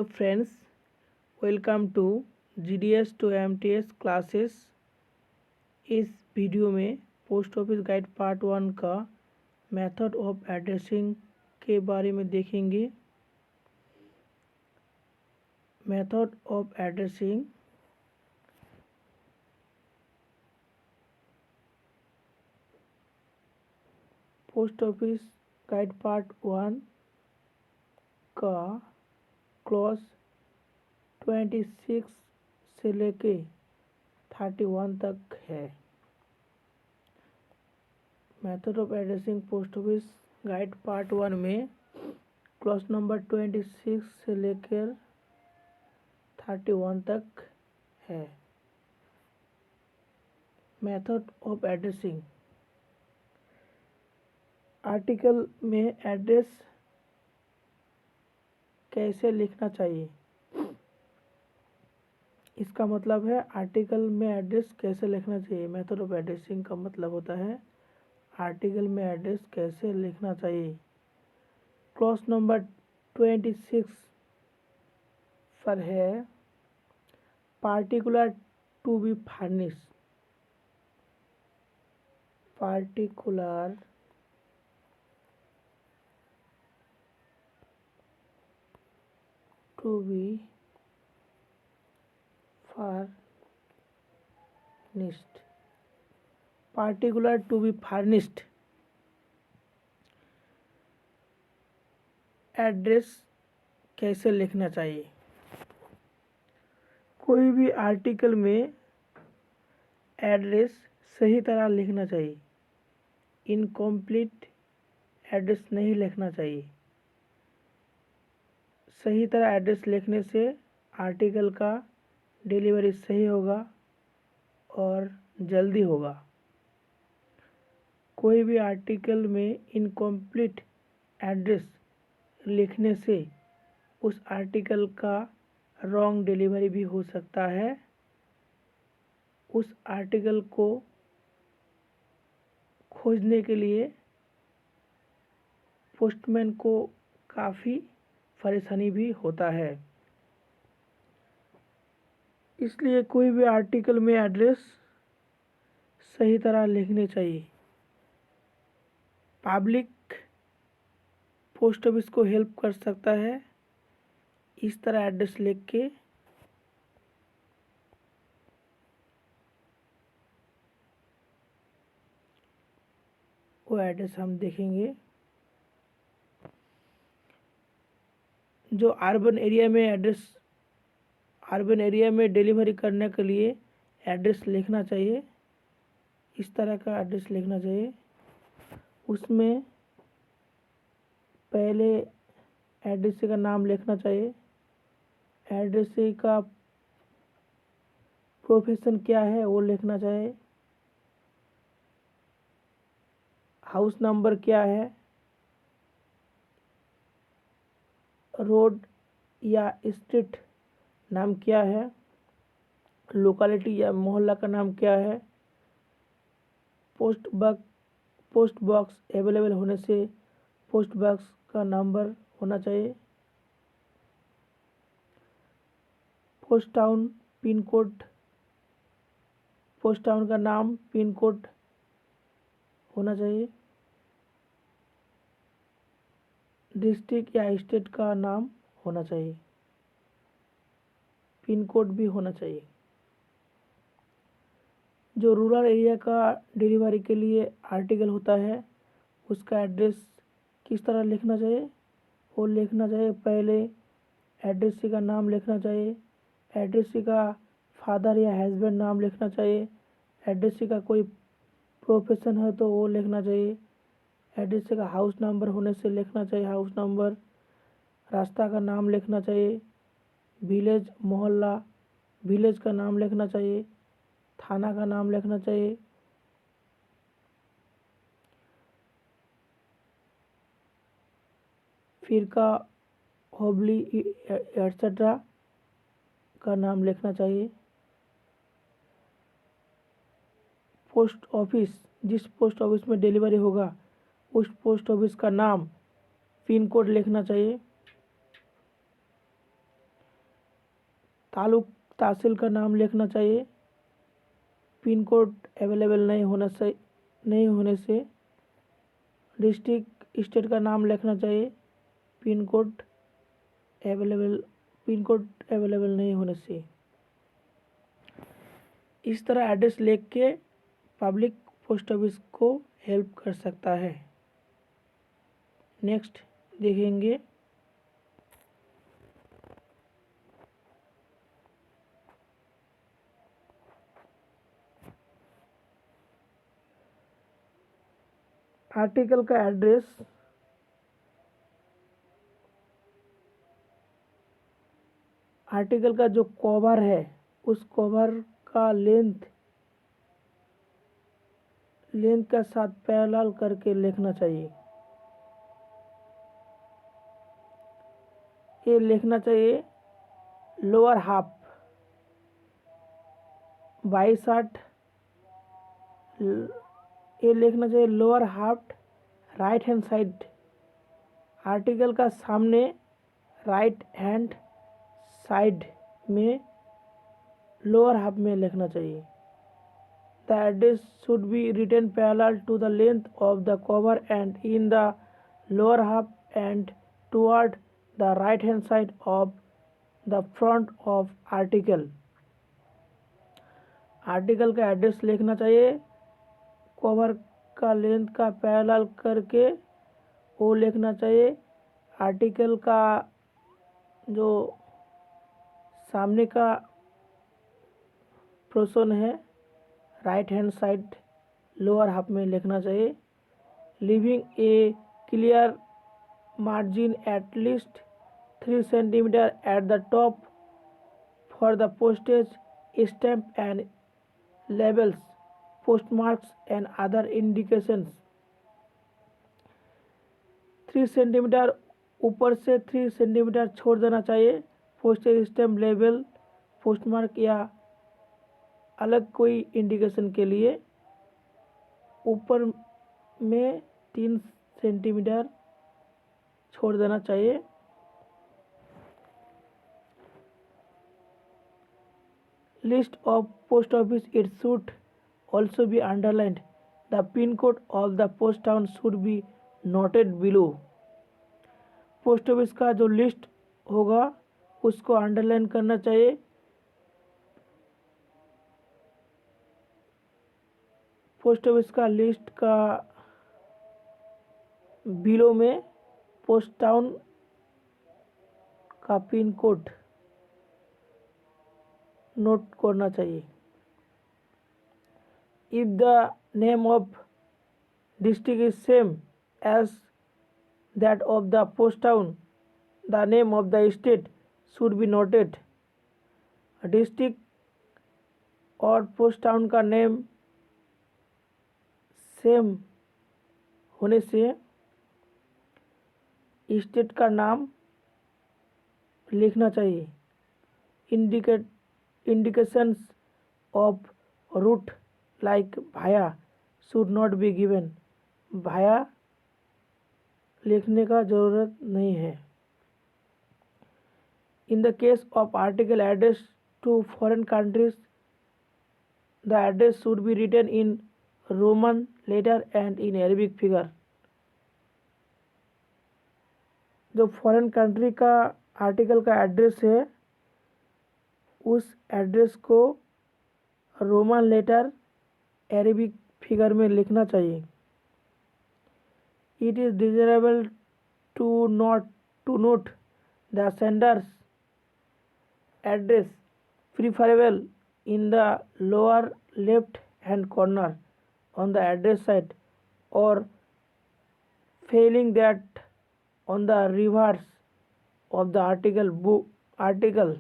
Hello friends, welcome to GDS to MTS classes. इस video में post office guide part 1 का method of addressing के बारे में देखेंगे। Method of addressing post office guide part 1 का क्लॉज 26 से लेके 31 तक है। Method of addressing post office guide part 1 में क्लॉज नंबर 26 से लेकर 31 तक है। मेथड ऑफ एड्रेसिंग आर्टिकल में एड्रेस कैसे लिखना चाहिए, इसका मतलब है आर्टिकल में एड्रेस कैसे लिखना चाहिए। मेथड ऑफ एड्रेसिंग का मतलब होता है आर्टिकल में एड्रेस कैसे लिखना चाहिए। क्लॉज नंबर 26 पर है particular to be furnish. Particular to be furnished। Particular to be furnished address कैसे लिखना चाहिए। कोई भी आर्टिकल में एड्रेस सही तरह लिखना चाहिए, इनकम्प्लीट एड्रेस नहीं लिखना चाहिए। सही तरह एड्रेस लिखने से आर्टिकल का डिलीवरी सही होगा और जल्दी होगा। कोई भी आर्टिकल में इनकम्प्लीट एड्रेस लिखने से उस आर्टिकल का रॉन्ग डिलीवरी भी हो सकता है। उस आर्टिकल को खोजने के लिए पोस्टमैन को काफ़ी परेशानी भी होता है। इसलिए कोई भी आर्टिकल में एड्रेस सही तरह लिखनी चाहिए। पब्लिक पोस्ट ऑफिस को हेल्प कर सकता है इस तरह एड्रेस लिख के। वो एड्रेस हम देखेंगे। जो अर्बन एरिया में डिलीवरी करने के लिए एड्रेस लिखना चाहिए, इस तरह का एड्रेस लिखना चाहिए। उसमें पहले एड्रेसी का नाम लिखना चाहिए, एड्रेसी का प्रोफेशन क्या है वो लिखना चाहिए, हाउस नंबर क्या है, रोड या स्ट्रीट नाम क्या है, लोकेलिटी या मोहल्ला का नाम क्या है, पोस्ट बॉक्स अवेलेबल होने से पोस्ट बॉक्स का नंबर होना चाहिए, post town pin code, post town का नाम पिन कोड होना चाहिए, डिस्ट्रिक्ट या स्टेट का नाम होना चाहिए, पिन कोड भी होना चाहिए। जो रूरल एरिया का डिलीवरी के लिए आर्टिकल होता है उसका एड्रेस किस तरह लिखना चाहिए, वो लिखना चाहिए। पहले एड्रेसी का नाम लिखना चाहिए, एड्रेसी का फादर या हस्बैंड नाम लिखना चाहिए, एड्रेसी का कोई प्रोफेशन है तो वो लिखना चाहिए, एड्रेसी का हाउस नंबर होने से लिखना चाहिए हाउस नंबर, रास्ता का नाम लिखना चाहिए, विलेज मोहल्ला विलेज का नाम लिखना चाहिए, थाना का नाम लिखना चाहिए, फिरका होबली एट्सेट्रा का नाम लिखना चाहिए। पोस्ट ऑफिस, जिस पोस्ट ऑफिस में डिलीवरी होगा उस पोस्ट ऑफिस का नाम पिन कोड लिखना चाहिए। तालुक तहसील का नाम लिखना चाहिए। पिन कोड अवेलेबल नहीं होने से डिस्ट्रिक्ट स्टेट का नाम लिखना चाहिए। पिन कोड अवेलेबल नहीं होने से। इस तरह एड्रेस लिख के पब्लिक पोस्ट ऑफिस को हेल्प कर सकता है। नेक्स्ट देखेंगे आर्टिकल का एड्रेस। आर्टिकल का जो कवर है उस कवर का लेंथ का साथ पैरेलल करके लिखना चाहिए। ये लिखना चाहिए लोअर हाफ 22/8। ये लिखना चाहिए lower half right hand side. Article का सामने राइट हैंड साइड में लोअर हाफ में लिखना चाहिए। The address should be written parallel to the length of the cover and in the lower half and toward the right hand side of the front of article। Article का address लिखना चाहिए cover का length का parallel करके वो लिखना चाहिए। Article का जो सामने का पोर्शन है right hand side lower half में लिखना चाहिए। Leaving a clear margin at least 3 centimetre at the top for the postage stamp and labels postmarks and other indications. 3 centimetre ऊपर से 3 सेंटीमीटर छोड़ देना चाहिए। पोस्टेज स्टैम्प लेबल पोस्टमार्क या अलग कोई इंडिकेशन के लिए ऊपर में 3 सेंटीमीटर छोड़ देना चाहिए। List of post office it should also be underlined. The pin code of the post town should be noted below. Post office का जो लिस्ट होगा उसको अंडरलाइन करना चाहिए। पोस्ट ऑफिस का लिस्ट का बिलो में पोस्ट टाउन का पिन कोड नोट करना चाहिए। If the name of district is same as that of the post town the name of the state should be noted. District और post town का name same होने से state का नाम लिखना चाहिए। इंडिकेशंस ऑफ रूट लाइक भाया should not be given. भाया लिखने का ज़रूरत नहीं है। In the case of article address to foreign countries the address should be written in Roman letter and in Arabic figure. जो फॉरेन कंट्री का article का एड्रेस है उस एड्रेस को रोमन लेटर अरेबिक फिगर में लिखना चाहिए। It is desirable to note the senders address preferable in the lower left hand corner on the address side or failing that on the reverse of the article।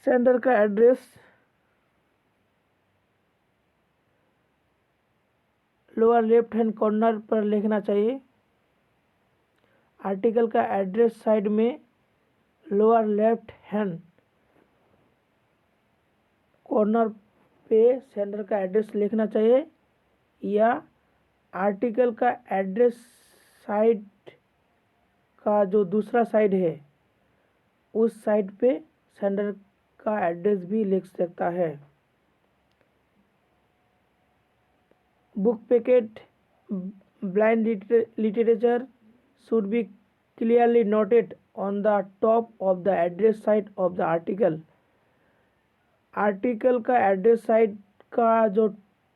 Sender का address lower left hand corner पर लिखना चाहिए। Article का address side में lower left hand corner पे sender का address लिखना चाहिए या आर्टिकल का एड्रेस साइड का जो दूसरा साइड है उस साइड पे सेंडर का एड्रेस भी लिख सकता है। Book packet blind literature should be clearly noted on the top of the address side of the article। Article का एड्रेस साइड का जो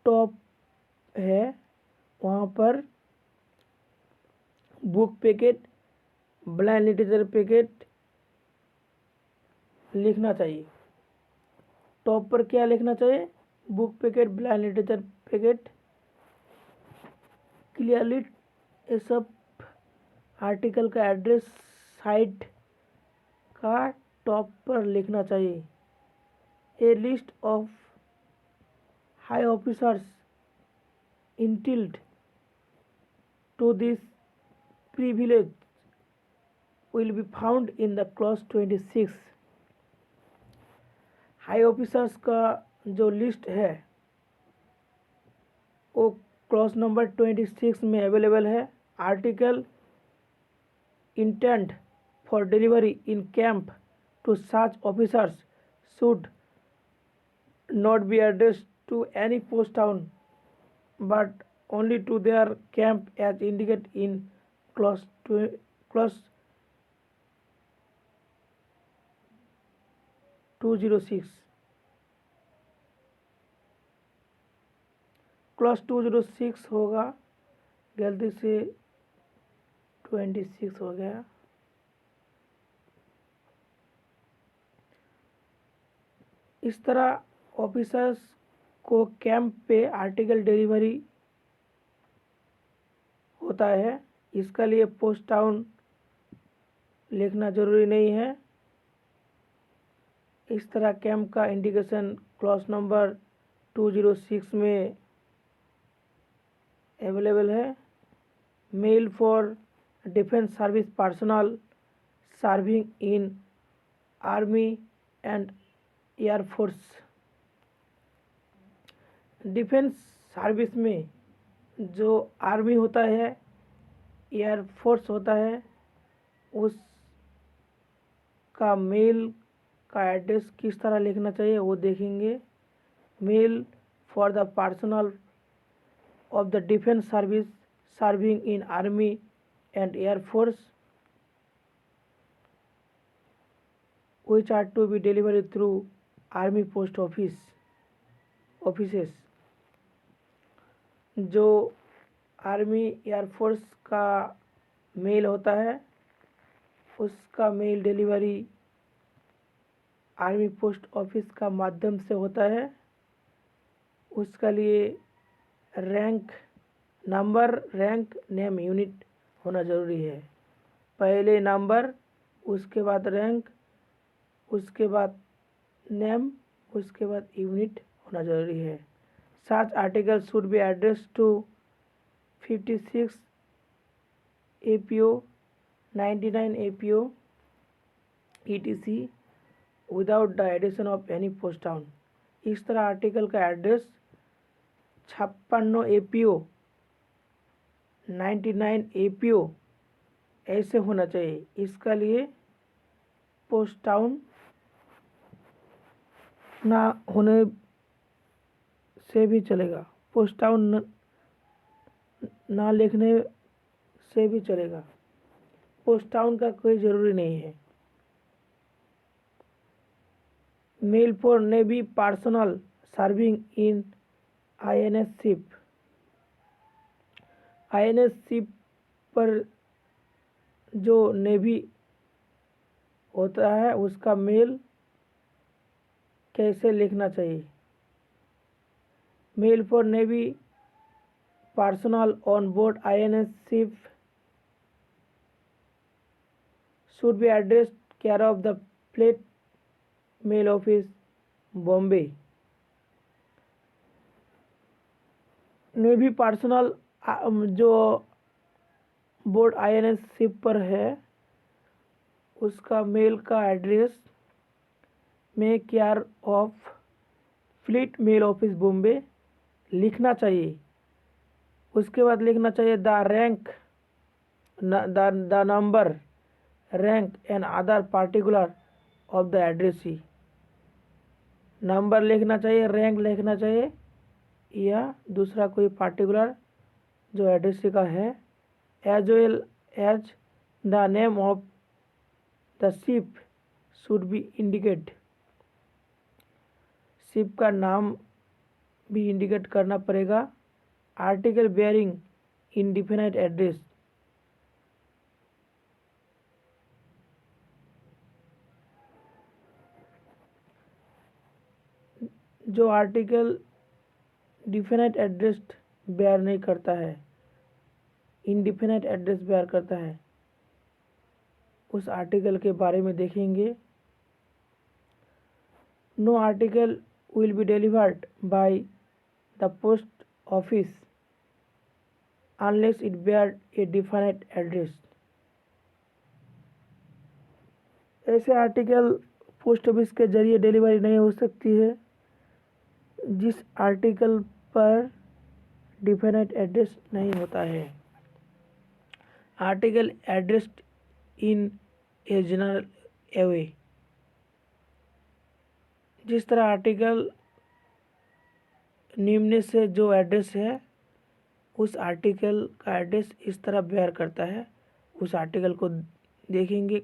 टॉप है वहाँ पर book packet blind literature packet लिखना चाहिए। टॉप पर क्या लिखना चाहिए? Book packet blind literature packet clearly ये सब आर्टिकल का एड्रेस साइट का टॉप पर लिखना चाहिए। A list of high officers entitled to this privilege will be found in the clause 26। High officers का जो लिस्ट है वो क्लॉज नंबर 26 में अवेलेबल है। Article intent for delivery in camp to such officers should not be addressed to any post town but only to their camp as indicated in clause 206। Clause 206 होगा, गलती से 26 हो गया। इस तरह ऑफिसर्स को कैंप पे आर्टिकल डिलीवरी होता है, इसका लिए पोस्ट टाउन लिखना जरूरी नहीं है। इस तरह कैंप का इंडिकेशन क्लॉज नंबर 206 में अवेलेबल है। Mail for defence service personal serving in army and air force. Defence service में जो आर्मी होता है, एयरफोर्स होता है, उस का मेल का एड्रेस किस तरह लिखना चाहिए वो देखेंगे। Mail for the personal of the defence service serving in army and air force which are to be delivered through army post offices। जो आर्मी एयरफोर्स का मेल होता है उसका mail delivery army post office का माध्यम से होता है। उसका लिए rank number, rank, name, unit होना ज़रूरी है। पहले नंबर, उसके बाद रैंक, उसके बाद नेम, उसके बाद यूनिट होना ज़रूरी है। Such articles should be addressed to 56 APO, 99 APO, etc. without the addition of any post town। इस तरह आर्टिकल का एड्रेस 56 APO, 99 APO ऐसे होना चाहिए। इसका लिए पोस्ट टाउन ना होने से भी चलेगा, पोस्ट टाउन ना लिखने से भी चलेगा, पोस्ट टाउन का कोई ज़रूरी नहीं है। Mail for navy personnel serving in INS ship. INS ship पर जो नेवी होता है उसका मेल कैसे लिखना चाहिए। Mail for navy personnel on board INS ship should be addressed care of the Fleet Mail Office, Bombay. Navy personnel जो board INS ship पर है उसका मेल का एड्रेस में care of fleet mail office Bombay लिखना चाहिए। उसके बाद लिखना चाहिए the rank, the number, rank and other particular of the addressee. Number लिखना चाहिए, रैंक लिखना चाहिए या दूसरा कोई पार्टिकुलर जो एड्रेसी का है। As well as the name of the ship should be indicate. Ship का नाम भी इंडिकेट करना पड़ेगा। आर्टिकल बेयरिंग इंडिफिनाइट एड्रेस, जो आर्टिकल डिफिनाइट एड्रेस बेयर नहीं करता है, इंडिफिनाइट एड्रेस बेयर करता है, उस आर्टिकल के बारे में देखेंगे। No article will be delivered by the post office unless it bear a definite address. ऐसे आर्टिकल पोस्ट ऑफिस के जरिए डिलीवरी नहीं हो सकती है जिस आर्टिकल पर डिफाइनेट एड्रेस नहीं होता है। Article addressed in a general वे, जिस तरह आर्टिकल निम्न से जो एड्रेस है उस आर्टिकल का एड्रेस इस तरह बेयर करता है, उस आर्टिकल को देखेंगे।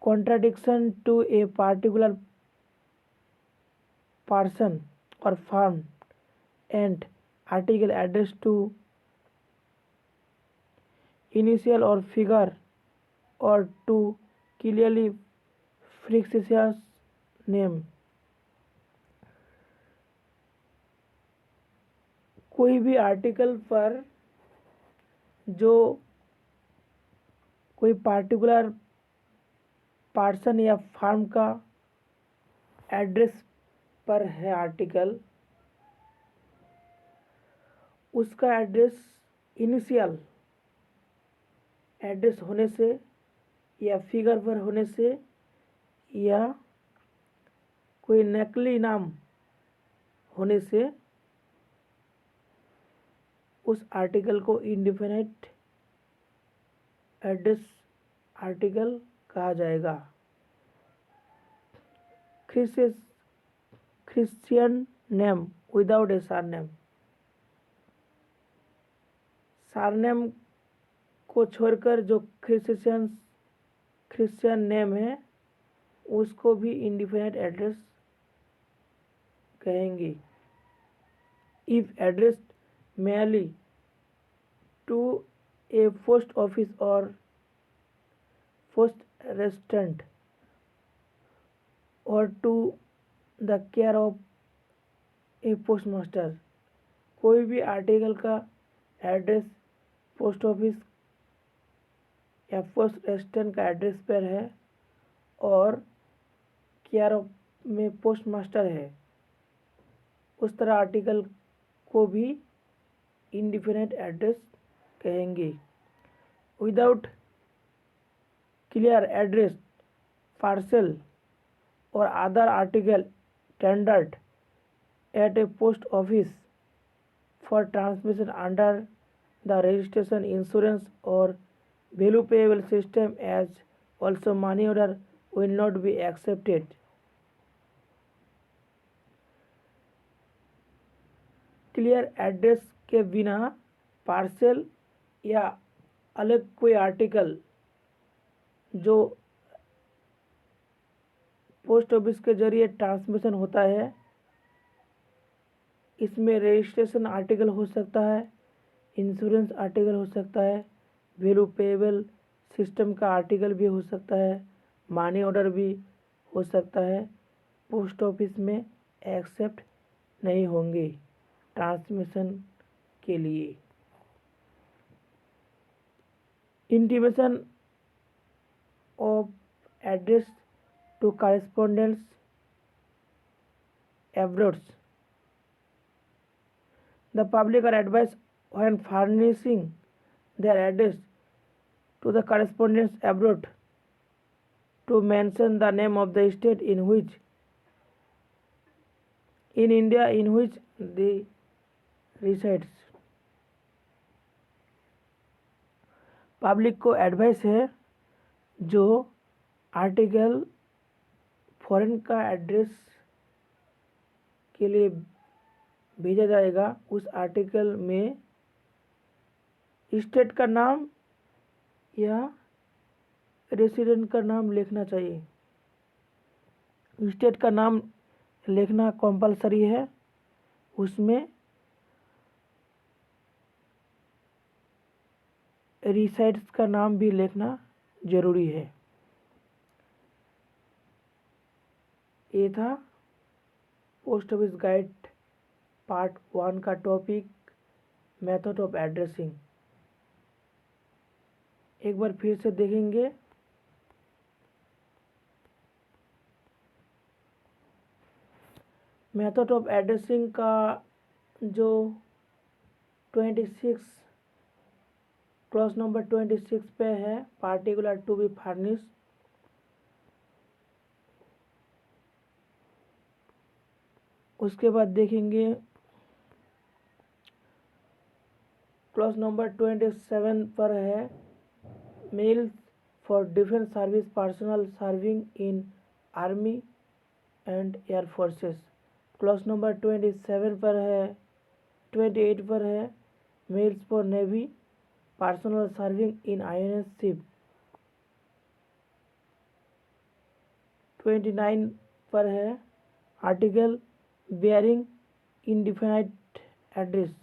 Contradiction to a particular person और firm and article address to initial और फिगर और टू क्लियरली फिक्सिशियस नेम। कोई भी आर्टिकल पर जो कोई पार्टिकुलर पर्सन या फर्म का एड्रेस पर है आर्टिकल, उसका एड्रेस इनिशियल एड्रेस होने से या फिगर पर होने से या कोई नकली नाम होने से उस आर्टिकल को इंडिफिनाइट एड्रेस आर्टिकल कहा जाएगा। क्रिश्चियन नेम विदाउट ए सरनेम, सरनेम को छोड़कर जो क्रिश्चियन नेम है उसको भी इंडिफिनाइट एड्रेस कहेंगे। If address merely to a post office or post restaurant or to the care of a postmaster, कोई भी आर्टिकल का एड्रेस पोस्ट ऑफिस या पोस्ट रेस्टोरेंट का एड्रेस पर है और केयर ऑफ में पोस्टमास्टर है, उस तरह आर्टिकल को भी इंडिफिनाइट एड्रेस कहेंगे। विदाउट क्लियर एड्रेस पार्सल और other article tendered at a post office for transmission under the registration insurance और value payable system as also money order will not be accepted. Clear address के बिना parcel या अलग कोई article जो post office के जरिए ट्रांसमिशन होता है, इसमें रजिस्ट्रेशन आर्टिकल हो सकता है, इंश्योरेंस आर्टिकल हो सकता है, वैल्यू पेएबल सिस्टम का आर्टिकल भी हो सकता है, मनी ऑर्डर भी हो सकता है, पोस्ट ऑफिस में एक्सेप्ट नहीं होंगे ट्रांसमिशन के लिए। Intimation of address to correspondence abroad, the public are advise when furnishing their address to the correspondence abroad to mention the name of the state in which in India in which they resides. Public को advice है जो article foreign का address के लिए भेजा जाएगा उस article में स्टेट का नाम या रेसिडेंट का नाम लिखना चाहिए। स्टेट का नाम लिखना कंपलसरी है, उसमें रिसाइड्स का नाम भी लिखना ज़रूरी है। ये था पोस्ट ऑफिस गाइड पार्ट 1 का टॉपिक मेथड ऑफ एड्रेसिंग। एक बार फिर से देखेंगे। मेथड ऑफ एड्रेसिंग का जो 26 क्लॉज नंबर 26 पे है, पार्टिकुलर टू बी फर्निश। उसके बाद देखेंगे क्लॉज नंबर 27 पर है mails for defence service personal serving in army and air forces. Clause number 27 पर है 28 पर है mails for navy personnel serving in INS ship. 29 पर है article bearing indefinite address.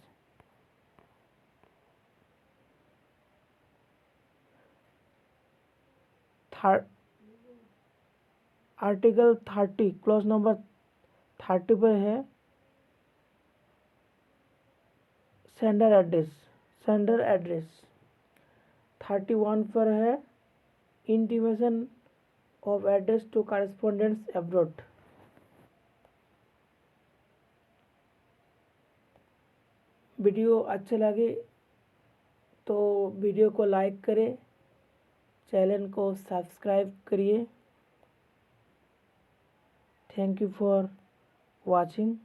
Article 30 clause number 30 पर है सेंडर एड्रेस। 31 पर है intimation of address to correspondents abroad. Video अच्छे लगे तो वीडियो को लाइक करें, चैनल को सब्सक्राइब करिए। Thank you for watching.